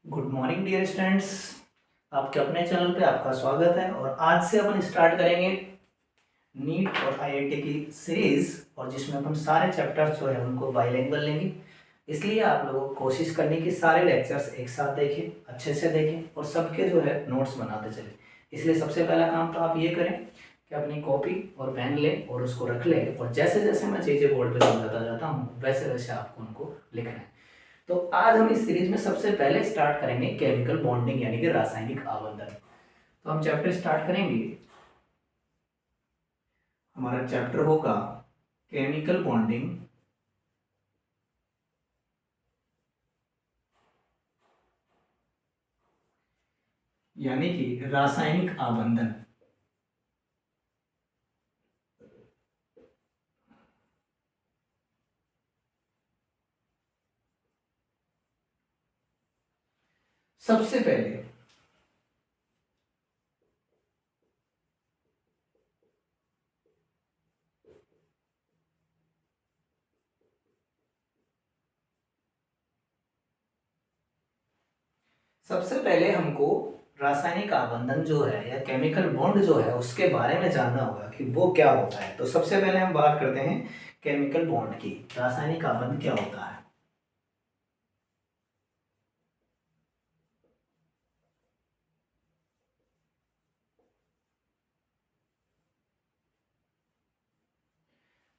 Good morning dear students. आपके अपने channel पे आपका स्वागत है और आज से अपन स्टार्ट करेंगे नीट और आईआईटी की सीरीज, और जिसमें अपन सारे चैप्टर्स जो है उनको बाईलिंगुअल लेंगे। इसलिए आप लोगों को कोशिश करनी कि सारे लेक्चर्स एक साथ देखें, अच्छे से देखें और सबके जो है नोट्स बनाते चलें। इसलिए सबसे पहला काम तो आप ये करें कि अपनी कॉपी और पेन लें और उसको रख लें, और जैसे जैसे मैं चीज़ें बोर्ड पे समझाता जाता हूँ वैसे वैसे आपको उनको लिखना है। तो आज हम इस सीरीज में सबसे पहले स्टार्ट करेंगे केमिकल बॉन्डिंग यानी कि रासायनिक आबंधन। तो हम चैप्टर स्टार्ट करेंगे। हमारा चैप्टर होगा केमिकल बॉन्डिंग यानी कि रासायनिक आबंधन। सबसे पहले हमको रासायनिक आबंधन जो है या केमिकल बॉन्ड जो है उसके बारे में जानना होगा कि वो क्या होता है। तो सबसे पहले हम बात करते हैं केमिकल बॉन्ड की। रासायनिक आबंध क्या होता है?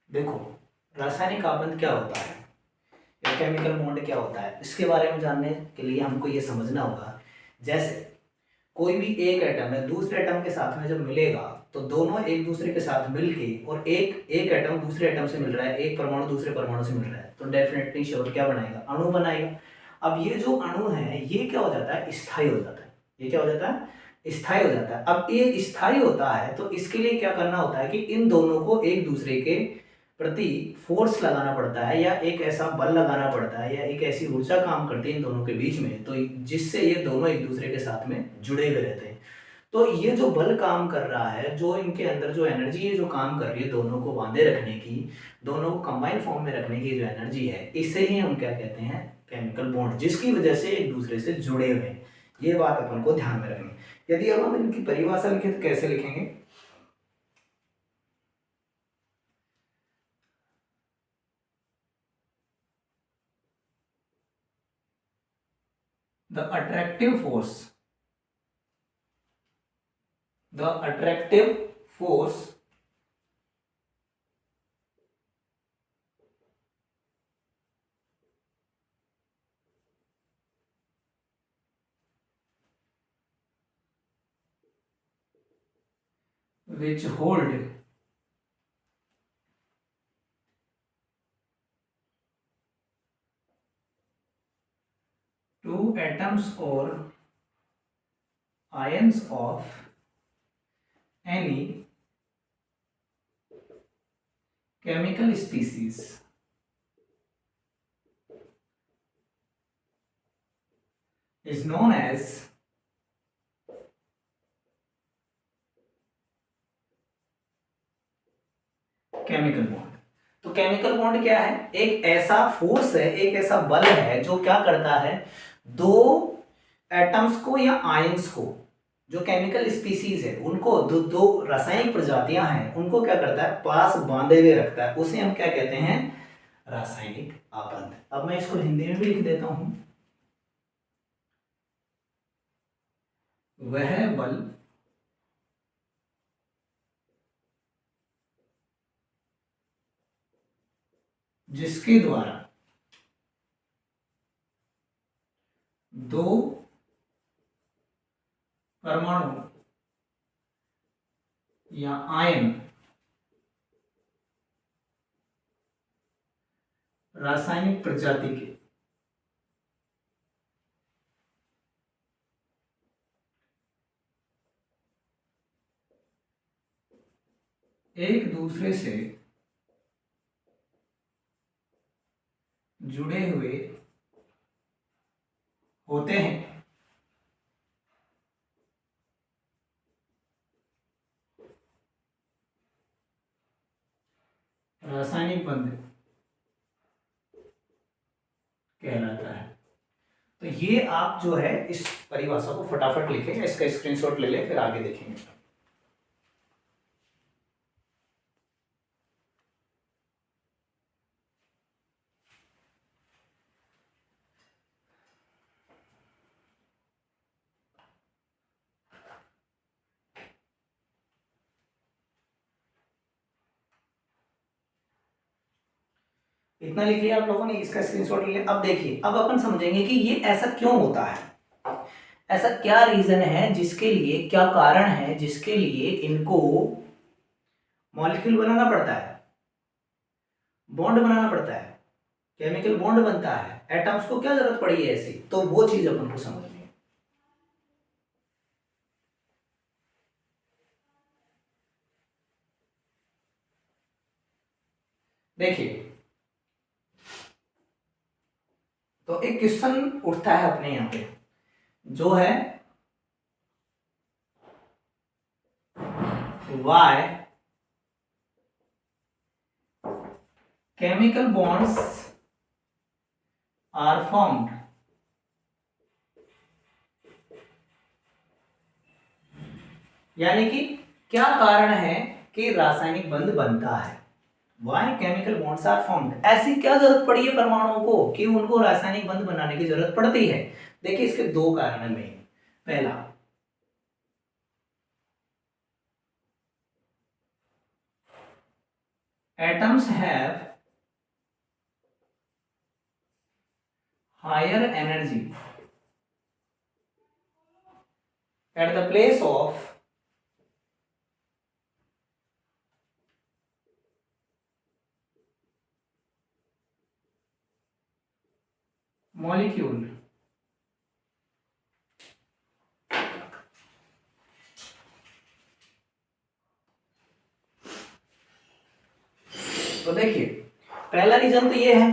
देखो, रासायनिक आबंध क्या होता है या केमिकल बॉन्ड क्या होता है, इसके बारे में जानने के लिए हमको ये समझना होगा। जैसे कोई भी एक एटम है दूसरे एटम के साथ में जब मिलेगा तो दोनों एक दूसरे के साथ मिलके, और एक एक एटम दूसरे एटम से मिल रहा है, एक परमाणु दूसरे परमाणु से मिल रहा है, तो डेफिनेटली श्योर क्या बनाएगा? अणु बनाएगा। अब ये जो अणु है ये क्या हो जाता है? स्थायी हो जाता है। ये क्या हो जाता है? स्थायी हो जाता है। अब ये स्थायी होता है तो इसके लिए क्या करना होता है कि इन दोनों को एक दूसरे के प्रति फोर्स लगाना पड़ता है, या एक ऐसा बल लगाना पड़ता है, या एक ऐसी ऊर्जा काम करती है इन दोनों के बीच में, तो जिससे ये दोनों एक दूसरे के साथ में जुड़े हुए रहते हैं। तो ये जो बल काम कर रहा है, जो इनके अंदर जो एनर्जी है जो काम कर रही है दोनों को बांधे रखने की, दोनों को कंबाइन फॉर्म में रखने की जो एनर्जी है, इसे ही हम क्या कहते हैं? केमिकल बॉन्ड, जिसकी वजह से एक दूसरे से जुड़े हुए हैं। ये बात अपन को ध्यान में रखनी। यदि अब हम इनकी परिभाषा लिखें तो कैसे लिखेंगे? The attractive force, the attractive force which hold two atoms or ions of any chemical species is known as chemical bond. तो केमिकल बॉन्ड क्या है? एक ऐसा फोर्स है, एक ऐसा बल है जो क्या करता है, दो एटम्स को या आयंस को, जो केमिकल स्पीसीज है उनको, दो दो रासायनिक प्रजातियां हैं उनको क्या करता है? पास बांधे हुए रखता है। उसे हम क्या कहते हैं? रासायनिक आबंध। अब मैं इसको हिंदी में भी लिख देता हूं। वह बल जिसके द्वारा दो परमाणु या आयन रासायनिक प्रजाति के एक दूसरे से जुड़े हुए होते हैं, रासायनिक बंध कहलाता है। तो ये आप जो है इस परिभाषा को फटाफट लिखें, इसका स्क्रीनशॉट ले लें, फिर आगे देखेंगे। इतना लिख लिया आप लोगों ने, इसका स्क्रीनशॉट ले लिया। अब देखिए, अब अपन समझेंगे कि ये ऐसा क्यों होता है, ऐसा क्या रीजन है, जिसके लिए क्या कारण है जिसके लिए इनको मॉलिक्यूल बनाना पड़ता है, बॉन्ड बनाना पड़ता है, केमिकल बॉन्ड बनता है, एटम्स को क्या जरूरत पड़ी है ऐसी, तो वो चीज अपन को समझनी है। देखिए, तो एक क्वेश्चन उठता है अपने यहाँ पे, जो है why chemical bonds are formed, यानी कि क्या कारण है कि रासायनिक बंध बनता है। Why chemical bonds are formed, ऐसी क्या जरूरत पड़ी है परमाणुओं को कि उनको रासायनिक बंध बनाने की जरूरत पड़ती है। देखिए, इसके दो कारण है मेन। पहला, atoms have higher energy at the place of molecule तो देखिए, पहला रीजन तो ये है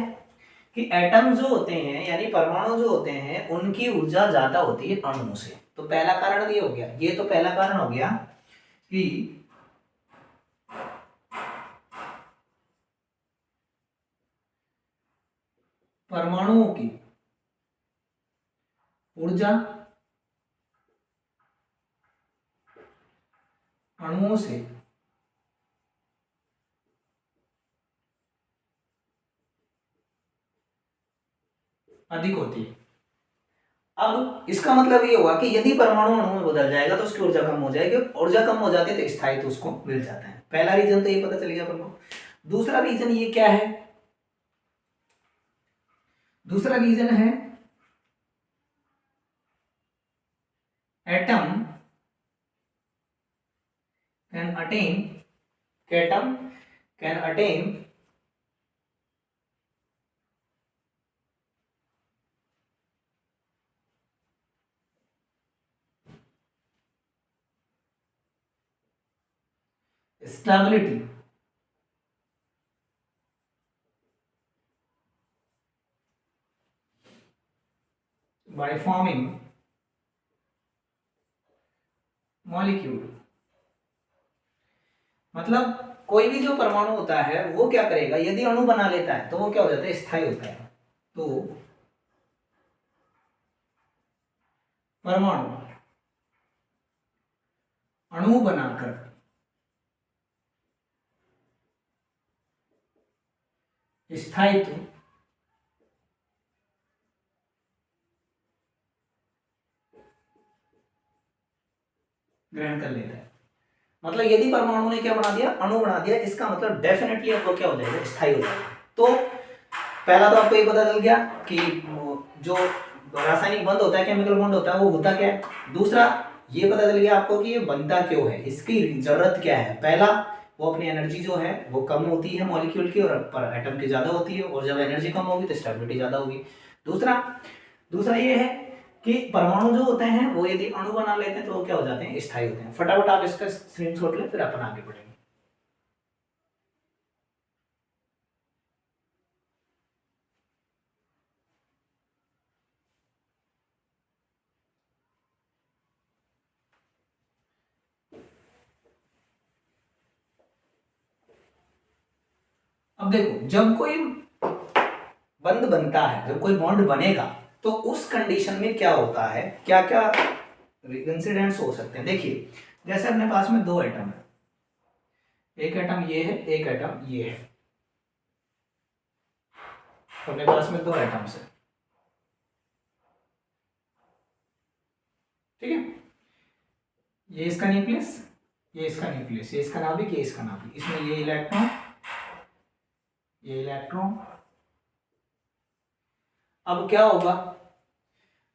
कि एटम जो होते हैं यानी परमाणु जो होते हैं उनकी ऊर्जा ज्यादा होती है अणुओं से। तो पहला कारण ये हो गया, ये तो पहला कारण हो गया कि परमाणुओं की ऊर्जा अणुओं से अधिक होती है। अब इसका मतलब ये हुआ कि यदि परमाणु अणु में बदल जाएगा तो उसकी ऊर्जा कम हो जाएगी, ऊर्जा कम हो जाती है तो स्थायित्व उसको मिल जाता है। पहला रीजन तो ये पता चल गया अपन को। दूसरा रीजन ये क्या है, दूसरा रीजन है atom can attain, atom can attain stability by forming molecule। मतलब कोई भी जो परमाणु होता है वो क्या करेगा, यदि अणु बना लेता है तो वो क्या हो जाता है, स्थायी होता है। तो परमाणु अणु बनाकर स्थायित्व ग्रहण कर लेता है। मतलब यदि परमाणु ने क्या बना दिया, अणु बना दिया, इसका मतलब डेफिनेटली अब वो क्या हो जाएगा, स्थायी हो जाएगा। तो पहला तो आपको ये पता चल गया कि जो रासायनिक बंध होता है, केमिकल बॉन्ड होता है, वो होता क्या है। दूसरा ये पता चल गया आपको कि ये बनता क्यों है, इसकी जरूरत क्या है। पहला, वो अपनी एनर्जी जो है वो कम होती है मॉलिक्यूल की, और पर एटम की ज्यादा होती है, और जब एनर्जी कम होगी तो स्टेबिलिटी ज्यादा होगी। दूसरा दूसरा ये है कि परमाणु जो होते हैं वो यदि अणु बना लेते हैं तो वो क्या हो जाते हैं, स्थायी होते हैं। फटाफट आप इसका स्क्रीनशॉट लें, फिर अपन आगे बढ़ेंगे। अब देखो, जब कोई बंध बनता है, जब कोई बॉन्ड बनेगा, तो उस कंडीशन में क्या होता है, क्या क्या इंसिडेंट्स हो सकते हैं। देखिए जैसे अपने पास में दो एटम है, एक एटम ये है, एक एटम ये है, अपने पास में दो एटम्स है, ठीक है। ये इसका न्यूक्लियस, ये इसका न्यूक्लियस, ये इसका नाभिक, ये इसका नाभिक, इसमें ये इलेक्ट्रॉन, ये इलेक्ट्रॉन। अब क्या होगा,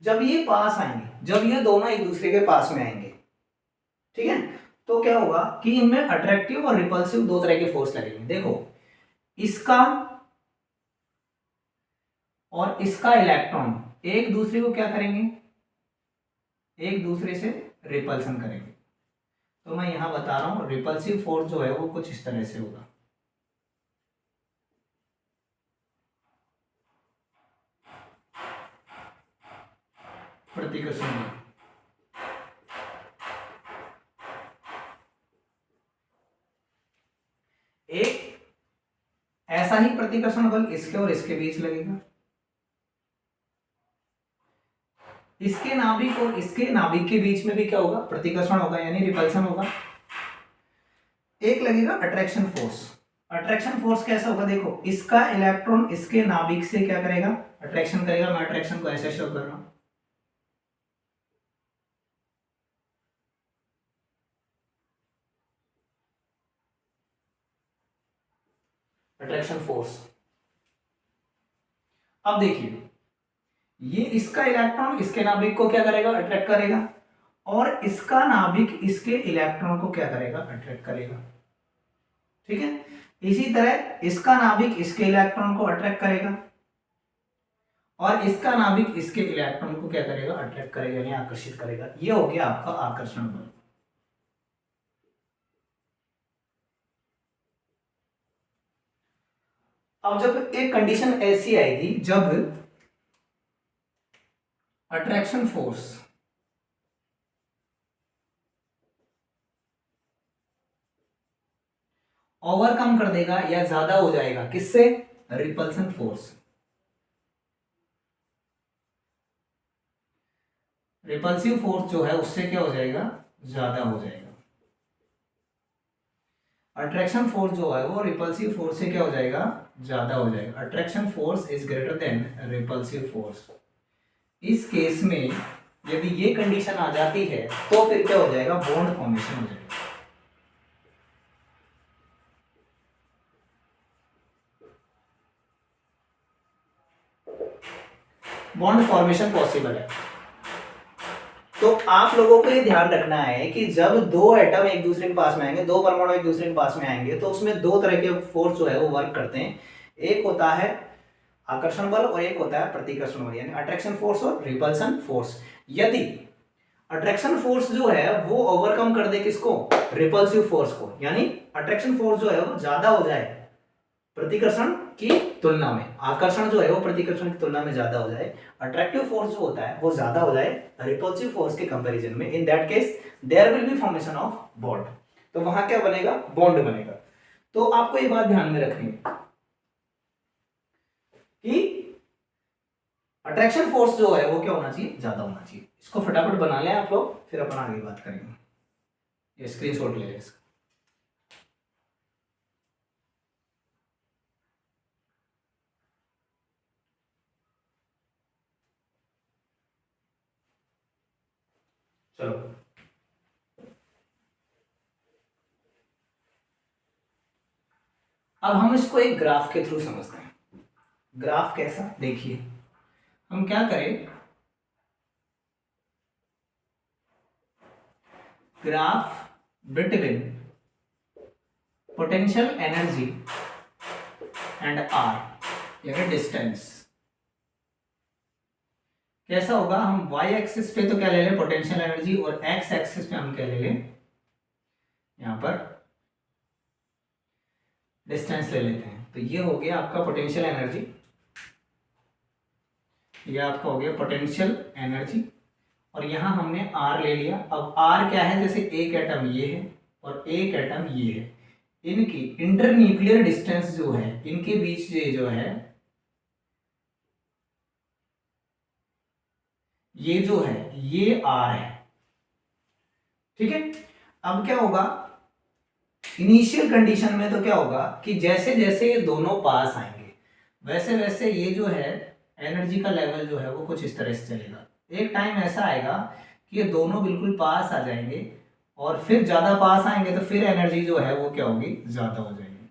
जब ये पास आएंगे, जब ये दोनों एक दूसरे के पास में आएंगे, ठीक है, तो क्या होगा कि इनमें अट्रैक्टिव और रिपल्सिव दो तरह के फोर्स लगेंगे। देखो इसका और इसका इलेक्ट्रॉन एक दूसरे को क्या करेंगे, एक दूसरे से रिपल्सन करेंगे। तो मैं यहां बता रहा हूं रिपल्सिव फोर्स जो है वो कुछ इस तरह से होगा। प्रतिकर्षण बल, एक ऐसा ही प्रतिकर्षण बल इसके और इसके बीच लगेगा, इसके नाभिक और इसके नाभिक के बीच में भी क्या होगा, प्रतिकर्षण होगा यानी रिपल्सन होगा। एक लगेगा अट्रैक्शन फोर्स। अट्रैक्शन फोर्स कैसा होगा, देखो इसका इलेक्ट्रॉन इसके नाभिक से क्या करेगा, अट्रैक्शन करेगा। मैं अट्रैक्शन को ऐसे शो कर रहा हूं, अट्रैक्शन फोर्स। अब देखिए ये इसका इलेक्ट्रॉन इसके नाभिक को क्या करेगा, अट्रैक्ट करेगा, और इसका नाभिक इसके इलेक्ट्रॉन को क्या करेगा, अट्रैक्ट करेगा, ठीक है। इसी तरह इसका नाभिक इसके इलेक्ट्रॉन को अट्रैक्ट करेगा और इसका नाभिक इसके इलेक्ट्रॉन को क्या करेगा, अट्रैक्ट करेगा यानी आकर्षित करेगा। ये हो गया आपका आकर्षण बल। अब जब एक कंडीशन ऐसी आएगी जब अट्रैक्शन फोर्स ओवरकम कर देगा या ज्यादा हो जाएगा किससे, रिपल्सन फोर्स। रिपल्सिव फोर्स जो है उससे क्या हो जाएगा, ज्यादा हो जाएगा। अट्रैक्शन फोर्स जो है वो रिपल्सिव फोर्स से क्या हो जाएगा, ज्यादा हो जाएगा। Attraction force is greater then repulsive force. इस केस में यदि ये कंडीशन आ जाती है तो फिर क्या हो जाएगा, बॉन्ड फॉर्मेशन हो जाएगा। बॉन्ड फॉर्मेशन पॉसिबल है। तो आप लोगों को ये ध्यान रखना है कि जब दो एटम एक दूसरे के पास में आएंगे, दो परमाणु एक दूसरे के पास में आएंगे, तो उसमें दो तरह के फोर्स जो है वो वर्क करते हैं। एक होता है आकर्षण बल और एक होता है प्रतिकर्षण बल, यानी अट्रैक्शन फोर्स और रिपल्सन फोर्स। यदि अट्रैक्शन फोर्स जो है वो ओवरकम कर दे किसको, रिपल्सिव फोर्स को, यानी अट्रैक्शन फोर्स जो है वो ज्यादा हो जाए प्रतिकर्षण की तुलना में, आकर्षण जो है वो प्रतिकर्षण की तुलना में ज्यादा हो जाए, अट्रैक्टिव फोर्स जो होता है वो ज्यादा हो जाए रिपल्सिव फोर्स के कंपैरिजन में, in that case there will be formation of bond. तो वहां क्या बनेगा, बॉन्ड बनेगा। तो आपको ये बात ध्यान में रखनी है कि अट्रैक्शन फोर्स जो है वो क्या होना चाहिए, ज्यादा होना चाहिए। इसको फटाफट बना लें आप लोग, फिर अपन आगे बात करेंगे। ये स्क्रीनशॉट ले लें इसका। चलो अब हम इसको एक ग्राफ के थ्रू समझते हैं। ग्राफ कैसा, देखिए हम क्या करें, graph between potential energy and R यानी डिस्टेंस। कैसा होगा, हम y एक्सिस पे तो क्या ले लें, पोटेंशियल एनर्जी, और x एक्सिस पे हम क्या ले लें, यहां पर डिस्टेंस ले लेते हैं। तो ये हो गया आपका पोटेंशियल एनर्जी, ये आपका हो गया पोटेंशियल एनर्जी, और यहां हमने r ले लिया। अब r क्या है, जैसे एक एटम ये है और एक एटम ये है, इनकी इंटरन्यूक्लियर डिस्टेंस जो है, इनके बीच ये जो है ये जो है ये R है, ठीक है। अब क्या होगा, इनिशियल कंडीशन में तो क्या होगा कि जैसे जैसे ये दोनों पास आएंगे वैसे वैसे ये जो है एनर्जी का लेवल जो है वो कुछ इस तरह से चलेगा। एक टाइम ऐसा आएगा कि ये दोनों बिल्कुल पास आ जाएंगे और फिर ज्यादा पास आएंगे तो फिर एनर्जी जो है वो क्या होगी, ज्यादा हो जाएगी।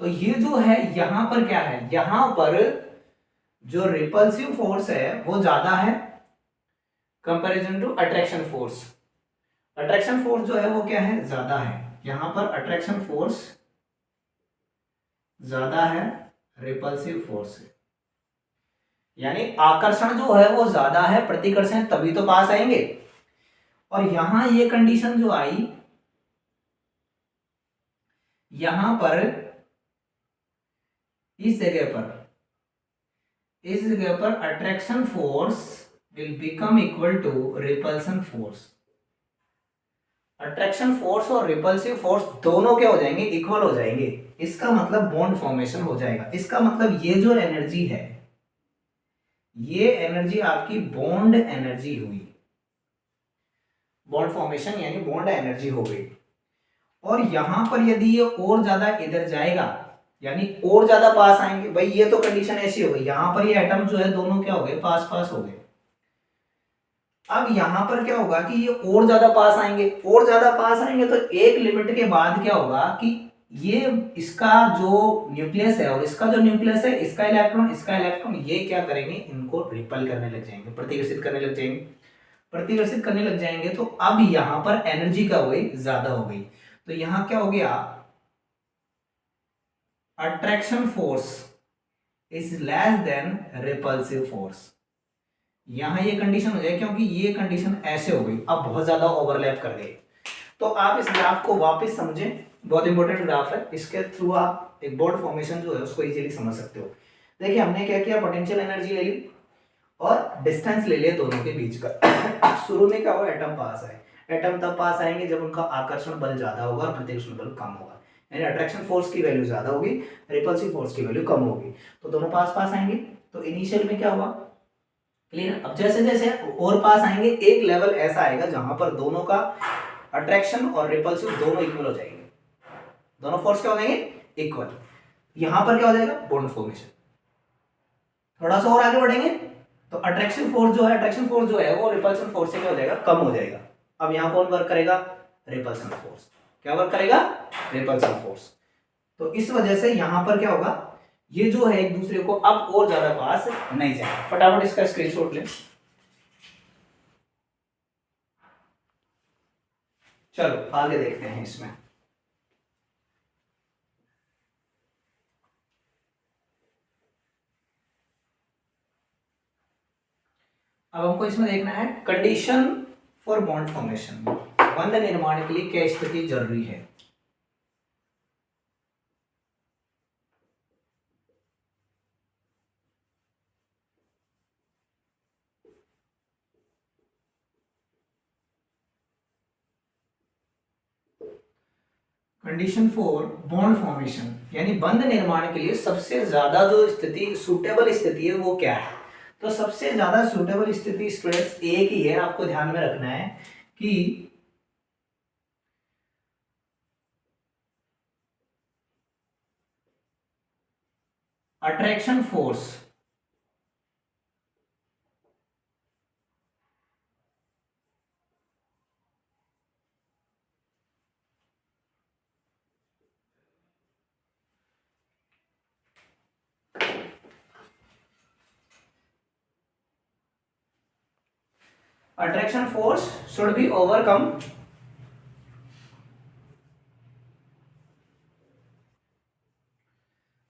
तो ये जो है यहां पर क्या है, यहां पर जो रिपल्सिव फोर्स है वो ज्यादा है comparison to attraction force. Attraction force जो है वो क्या है, ज्यादा है। यहां पर अट्रैक्शन फोर्स ज्यादा है रिपल्सिव फोर्स से, यानी आकर्षण जो है वो ज्यादा है प्रतिकर्षण, तभी तो पास आएंगे। और यहां ये कंडीशन जो आई, यहां पर इस जगह पर, इस जगह पर attraction force will become equal to repulsion force. Attraction force और रिपल्सिव फोर्स दोनों क्या हो जाएंगे, इक्वल हो जाएंगे। इसका मतलब बॉन्ड फॉर्मेशन हो जाएगा। इसका मतलब ये जो एनर्जी है ये एनर्जी आपकी बॉन्ड एनर्जी हुई, बॉन्ड फॉर्मेशन यानी बॉन्ड एनर्जी हो गई। और यहां पर यदि ये और ज्यादा इधर जाएगा यानी और ज्यादा पास आएंगे, भाई ये तो कंडीशन ऐसी हो गई, यहां पर ये एटम जो है दोनों क्या हो गए, पास पास हो गए। अब यहां पर क्या होगा कि ये और ज्यादा पास आएंगे, और ज्यादा पास आएंगे तो एक लिमिट के बाद क्या होगा कि ये इसका जो न्यूक्लियस है और इसका जो न्यूक्लियस है, इसका इलेक्ट्रॉन ये क्या करेंगे, इनको रिपल करने लग जाएंगे, प्रतिकर्षित करने लग जाएंगे। प्रतिकर्षित करने लग जाएंगे तो अब यहां पर एनर्जी क्या हो गई, ज्यादा हो गई। तो यहां क्या हो गया, attraction force is less than repulsive force. यहां ये कंडीशन हो जाए क्योंकि ये कंडीशन ऐसे हो गई, अब बहुत ज्यादा ओवरलैप कर गई। तो आप इस ग्राफ को वापस समझें, बहुत इंपॉर्टेंट ग्राफ है, इसके थ्रू आप एक बॉन्ड फॉर्मेशन जो है उसको इजीली समझ सकते हो। देखिए हमने क्या किया, पोटेंशियल एनर्जी ले ली और डिस्टेंस ले लिया दोनों के बीच का। शुरू में क्या हुआ, एटम पास आए। एटम तब पास आएंगे जब उनका आकर्षण बल ज्यादा होगा और प्रतिकर्षण बल कम होगा, यानी अट्रैक्शन फोर्स की वैल्यू ज्यादा होगी, रिपल्सिव फोर्स की वैल्यू कम होगी, तो दोनों पास पास आएंगे। तो इनिशियल में क्या हुआ, क्लियर। अब जैसे जैसे और पास आएंगे एक लेवल ऐसा आएगा जहां पर दोनों का अट्रैक्शन और रिपल्सिव दोनों इक्वल हो जाएंगे, दोनों फोर्स क्या हो जाएंगे, इक्वल। यहां पर क्या हो जाएगा, बॉन्ड फॉर्मेशन। थोड़ा सा और आगे बढ़ेंगे तो अट्रैक्शन फोर्स जो है वो रिपल्सन फोर्स से क्या हो जाएगा, कम हो जाएगा। अब यहां कौन वर्क करेगा, रिपल्सन फोर्स। क्या वर्क करेगा, रिपल्सन फोर्स। तो इस वजह से यहां पर क्या होगा, ये जो है एक दूसरे को अब और ज्यादा पास नहीं जाएगा। फटाफट इसका स्क्रीनशॉट ले। चलो आगे देखते हैं इसमें। अब हमको इसमें देखना है कंडीशन फॉर बॉन्ड फॉर्मेशन, बंध निर्माण के लिए क्या स्थिति जरूरी है। कंडीशन फॉर बॉन्ड फॉर्मेशन यानी बंध निर्माण के लिए सबसे ज्यादा जो स्थिति सुटेबल स्थिति है वो क्या है। तो सबसे ज्यादा सुटेबल स्थिति स्टूडेंट्स एक ही है, आपको ध्यान में रखना है कि attraction force should be overcome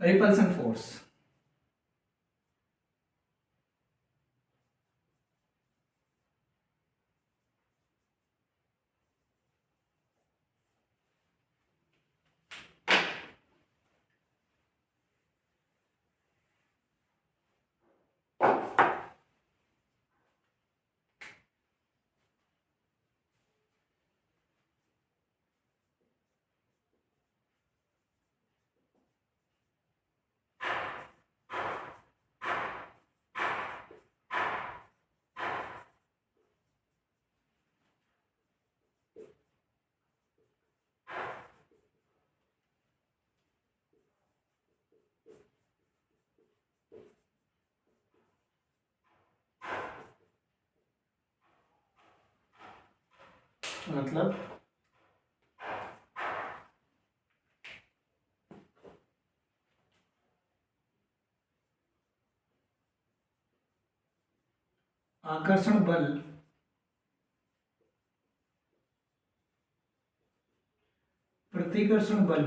repulsion force। मतलब आकर्षण बल प्रतिकर्षण बल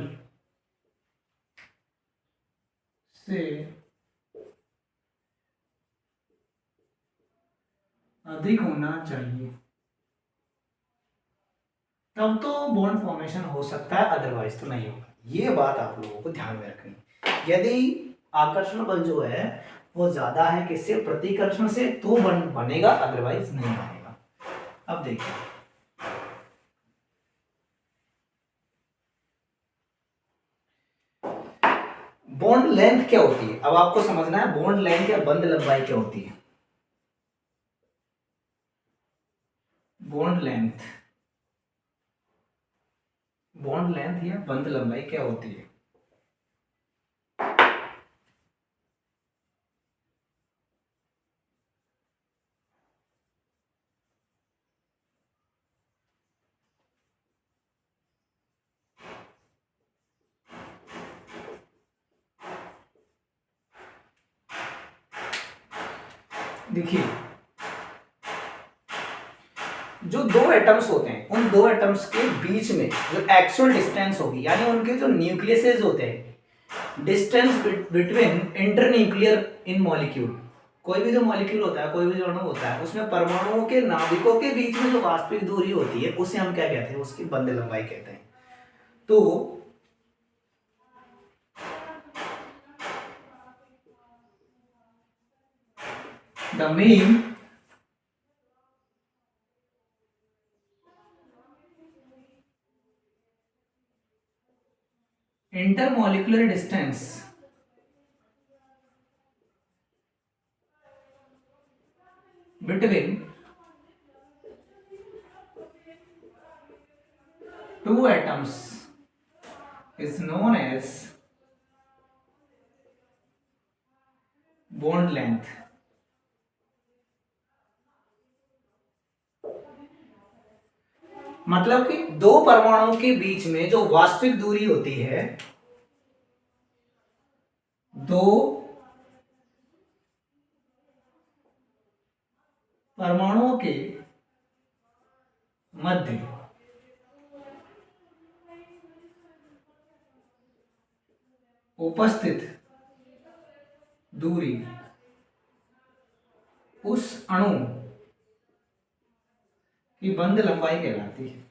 से अधिक होना चाहिए, तब तो बॉन्ड फॉर्मेशन हो सकता है, अदरवाइज तो नहीं होगा। ये बात आप लोगों को ध्यान में रखनी। यदि आकर्षण बल जो है वो ज्यादा है किससे, प्रतिकर्षण से, तो बनेगा, अदरवाइज नहीं बनेगा। अब देखिए बॉन्ड लेंथ क्या होती है, अब आपको समझना है बॉन्ड लेंथ या बंध लंबाई क्या होती है। बॉन्ड लेंथ, बॉन्ड लेंथ या बंध लंबाई क्या होती है। देखिए जो दो एटम्स होते हैं उन दो एटम्स के बीच में जो एक्चुअल डिस्टेंस होगी, यानी उनके जो न्यूक्लियसेस होते हैं, डिस्टेंस बिटवीन इंटरन्यूक्लियर इन मॉलिक्यूल, कोई भी जो मॉलिक्यूल होता है, कोई भी जो अणु होता है, उसमें परमाणुओं के नाभिकों के बीच में जो वास्तविक दूरी होती है उसे हम क्या कहते हैं, उसकी बंध लंबाई कहते हैं। तो the mean intermolecular distance between two atoms is known as bond length। मतलब कि दो परमाणुओं के बीच में जो वास्तविक दूरी होती है, दो परमाणुओं के मध्य उपस्थित दूरी उस अणु की बंध लंबाई कहलाती है।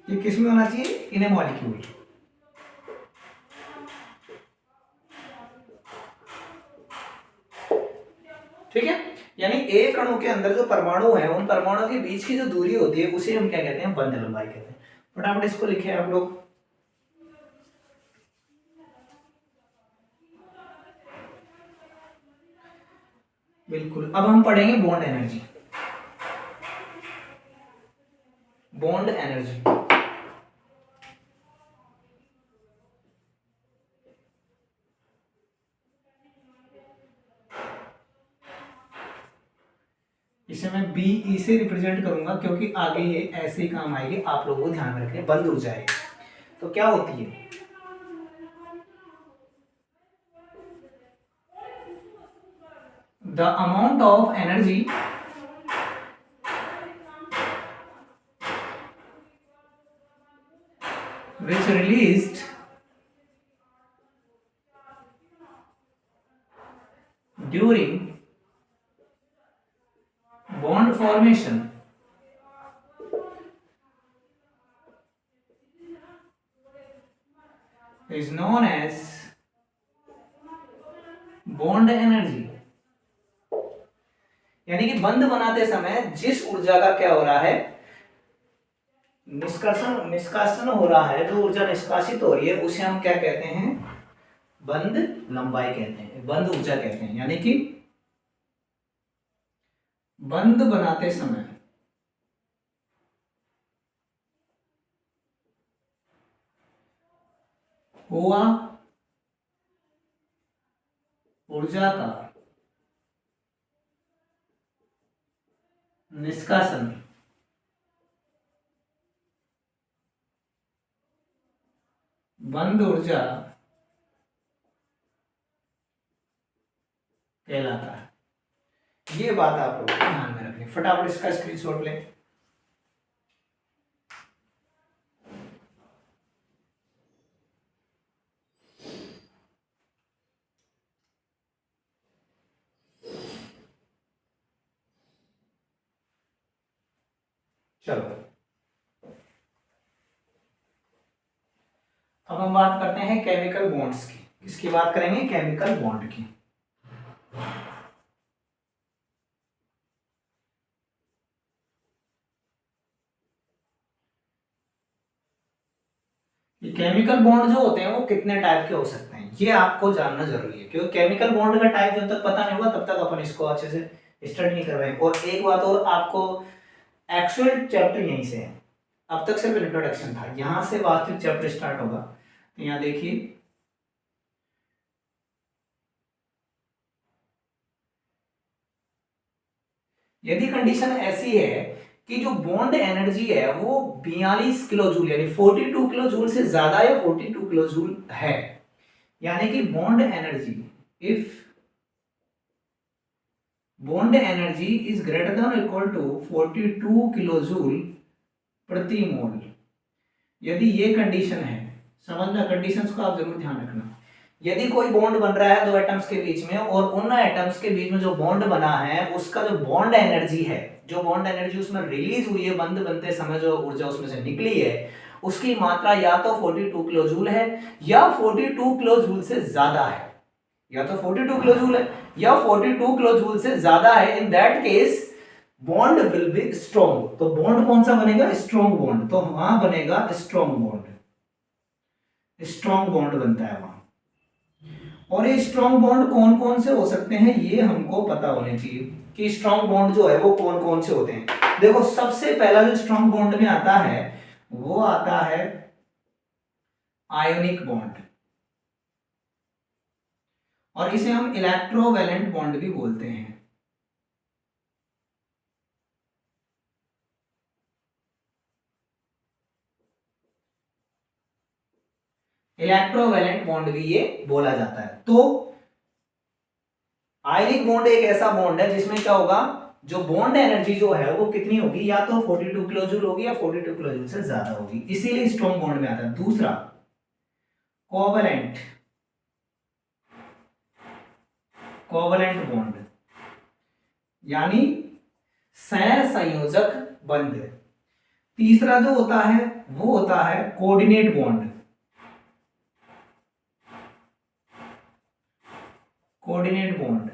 ये किस में होना चाहिए, इन ए मॉलिक्यूल। ठीक है, यानी एक अणु के अंदर जो परमाणु है उन परमाणुओं के बीच की जो दूरी होती है उसे हम क्या कहते हैं, बंध लंबाई कहते हैं। फटाफट इसको लिखे आप लोग। बिल्कुल, अब हम पढ़ेंगे बॉन्ड एनर्जी। बॉन्ड एनर्जी इसे मैं BE से रिप्रेजेंट करूंगा क्योंकि आगे ये ऐसे ही काम आएगी, आप लोगों को ध्यान में रखने, बंद हो जाए। तो क्या होती है, the amount of energy which released during bond formation is known as bond energy। यानी कि बंध बनाते समय जिस ऊर्जा का क्या हो रहा है, निष्कासन हो रहा है, जो ऊर्जा निष्कासित हो रही है उसे हम क्या कहते हैं, बंध लंबाई कहते हैं, बंध ऊर्जा कहते हैं। यानी कि बंद बनाते समय हुआ ऊर्जा का निष्कासन बंद ऊर्जा कहलाता है। ये बात आप लोगों को ध्यान में रखनी, फटाफट इसका स्क्रीनशॉट लें। चलो अब हम बात करते हैं केमिकल बॉन्ड्स की। किसकी बात करेंगे? केमिकल बॉन्ड की। ये केमिकल बॉन्ड जो होते हैं वो कितने टाइप के हो सकते हैं, ये आपको जानना जरूरी है, क्योंकि केमिकल बॉन्ड का टाइप जब तक पता नहीं होगा तब तक अपन इसको अच्छे से स्टडी नहीं कर पाएंगे। और एक बात और, आपको एक्चुअल चैप्टर यहीं से है, अब तक सिर्फ इंट्रोडक्शन था, यहां से वास्तविक चैप्टर स्टार्ट होगा। तो यहाँ देखिए, यदि कंडीशन ऐसी है कि जो बॉन्ड एनर्जी है वो 42 किलो जूल यानी 42 किलो जूल से ज्यादा या 42 किलो जूल है, यानी कि bond energy, if bond energy is greater than equal to 42 kilo joule प्रति मोल, यदि ये कंडीशन है, समझना कंडीशंस को आप जरूर ध्यान रखना। यदि कोई बॉन्ड बन रहा है दो एटम्स के बीच में और उन एटम्स के बीच में जो बॉन्ड बना है उसका जो बॉन्ड एनर्जी है, जो बॉन्ड एनर्जी उसमें रिलीज हुई है बंद बनते समय, जो ऊर्जा उसमें से निकली है, उसकी मात्रा या तो 42 किलो जूल है या 42 किलो जूल से ज्यादा है, या तो 42 किलो जूल है या 42 किलो जूल से ज्यादा है। इन that case bond will be strong. तो बॉन्ड कौन सा बनेगा? Strong bond. तो वहां बनेगा स्ट्रॉन्ग बॉन्ड, स्ट्रॉन्ग बॉन्ड बनता है वहां। और ये स्ट्रॉन्ग बॉन्ड कौन कौन से हो सकते हैं ये हमको पता होने चाहिए कि स्ट्रॉन्ग बॉन्ड जो है वो कौन कौन से होते हैं। देखो सबसे पहला जो स्ट्रॉन्ग बॉन्ड में आता है वो आता है आयोनिक बॉन्ड, और इसे हम इलेक्ट्रोवैलेंट बॉन्ड भी बोलते हैं। इलेक्ट्रोवैलेंट बॉन्ड भी ये बोला जाता है। तो आयनिक बॉन्ड एक ऐसा बॉन्ड है जिसमें क्या होगा, जो बॉन्ड एनर्जी जो है वो कितनी होगी, या तो 42 किलो जूल होगी या 42 किलो जूल से ज्यादा होगी, इसीलिए स्ट्रॉन्ग बॉन्ड में आता है। दूसरा कोवलेंट, कोवलेंट बॉन्ड यानी सहसंयोजक बंध। तीसरा जो होता है वो होता है कोऑर्डिनेट बॉन्ड, कोऑर्डिनेट बॉन्ड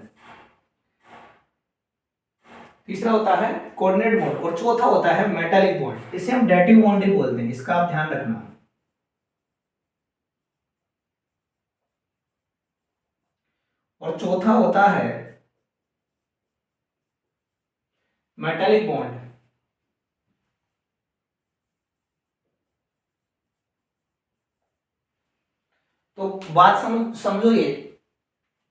तीसरा होता है कोऑर्डिनेट बॉन्ड, और चौथा होता है मेटालिक बॉन्ड, इसे हम डेटिव बॉन्ड भी बोलते हैं, इसका आप ध्यान रखना। और चौथा होता है मेटालिक बॉन्ड। तो बात समझो, ये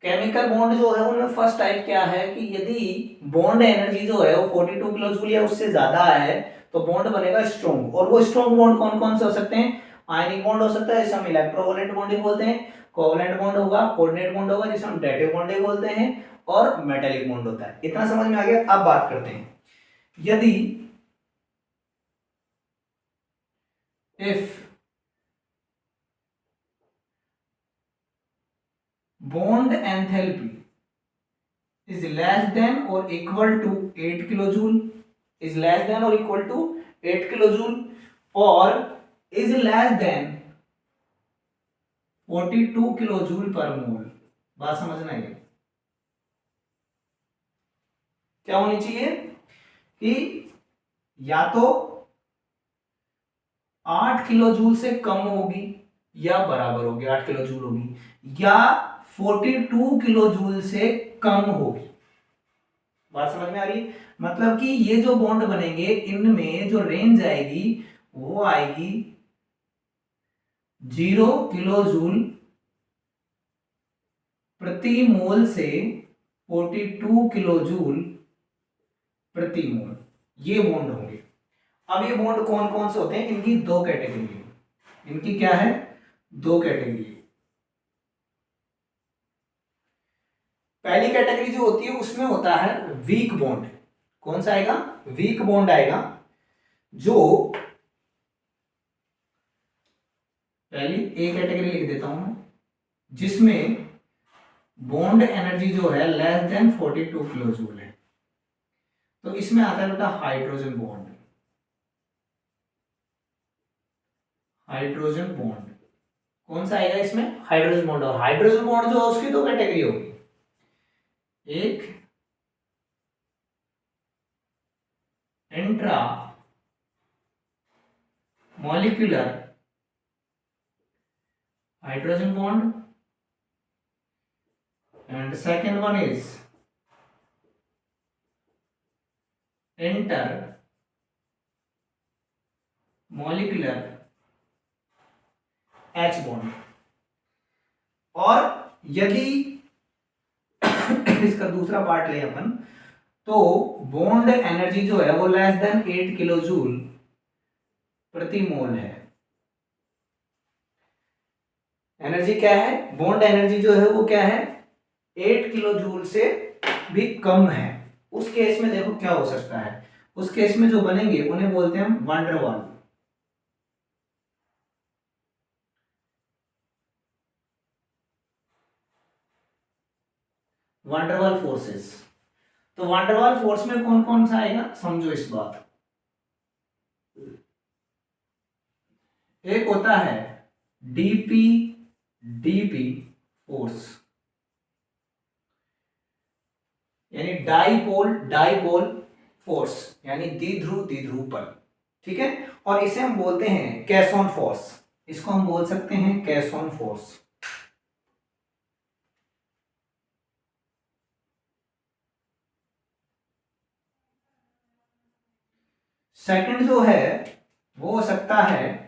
केमिकल बॉन्ड जो है उनमें फर्स्ट टाइप क्या है कि यदि बॉन्ड एनर्जी जो है वो 42 किलो जूल या उससे ज्यादा है तो बॉन्ड बनेगा स्ट्रॉन्ग। और वो स्ट्रॉन्ग बॉन्ड कौन कौन से हो सकते हैं? आयनिक बॉन्ड हो सकता है जिसे हम इलेक्ट्रोवैलेंट बॉन्ड भी बोलते हैं, कोवलेंट बॉन्ड होगा, कोऑर्डिनेट बॉन्ड होगा जिसे हम डेटिव बॉन्ड भी बोलते हैं, और मेटालिक बॉन्ड होता है। इतना समझ में आ गया? अब बात करते हैं, यदि if bond enthalpy is less than or equal to 8 kilojoule, is less than or equal to 8 kilojoule, or is less than 42 kilojoule per mole। बात समझना है क्या होनी चाहिए कि या तो 8 किलो जूल से कम होगी या बराबर होगी, 8 किलो जूल होगी, या 42 किलो जूल से कम होगी, बात समझ में आ रही है? मतलब कि ये जो बॉन्ड बनेंगे इनमें जो रेंज आएगी वो आएगी 0 किलो जूल प्रति मोल से 42 किलो जूल प्रति मोल, ये बॉन्ड होंगे। अब ये बॉन्ड कौन कौन से होते हैं, इनकी दो कैटेगरी है। इनकी क्या है, दो कैटेगरी है। पहली कैटेगरी जो होती है उसमें होता है वीक बॉन्ड। कौन सा आएगा, वीक बॉन्ड आएगा, जो पहली ए कैटेगरी लिख देता हूं मैं, जिसमें बॉन्ड एनर्जी जो है लेस देन 42 किलो जूल है। तो इसमें आता है बेटा हाइड्रोजन बॉन्ड। हाइड्रोजन बॉन्ड कौन सा आएगा इसमें, हाइड्रोजन बॉन्ड। और हाइड्रोजन बॉन्ड जो है उसकी दो कैटेगरी होगी, एक intra molecular hydrogen bond and second one is inter molecular H bond। और यदि इसका दूसरा पार्ट ले अपन, तो बॉन्ड एनर्जी जो है वो लेस देन 8 किलो जूल प्रति मोल है। एनर्जी क्या है, बॉन्ड एनर्जी जो है वो क्या है, 8 किलो जूल से भी कम है। उस केस में देखो क्या हो सकता है, उस केस में जो बनेंगे उन्हें बोलते हैं हम वांडरवाल। Van der Waal forces. तो वांडरवाल फोर्स में कौन कौन सा आएगा, समझो इस बात। एक होता है डीपी डीपी फोर्स, यानी डाइपोल डाइपोल फोर्स, यानी द्विध्रुव बल, ठीक है। और इसे हम बोलते हैं कैसॉन फोर्स, इसको हम बोल सकते हैं कैसॉन फोर्स। सेकंड जो है वो हो सकता है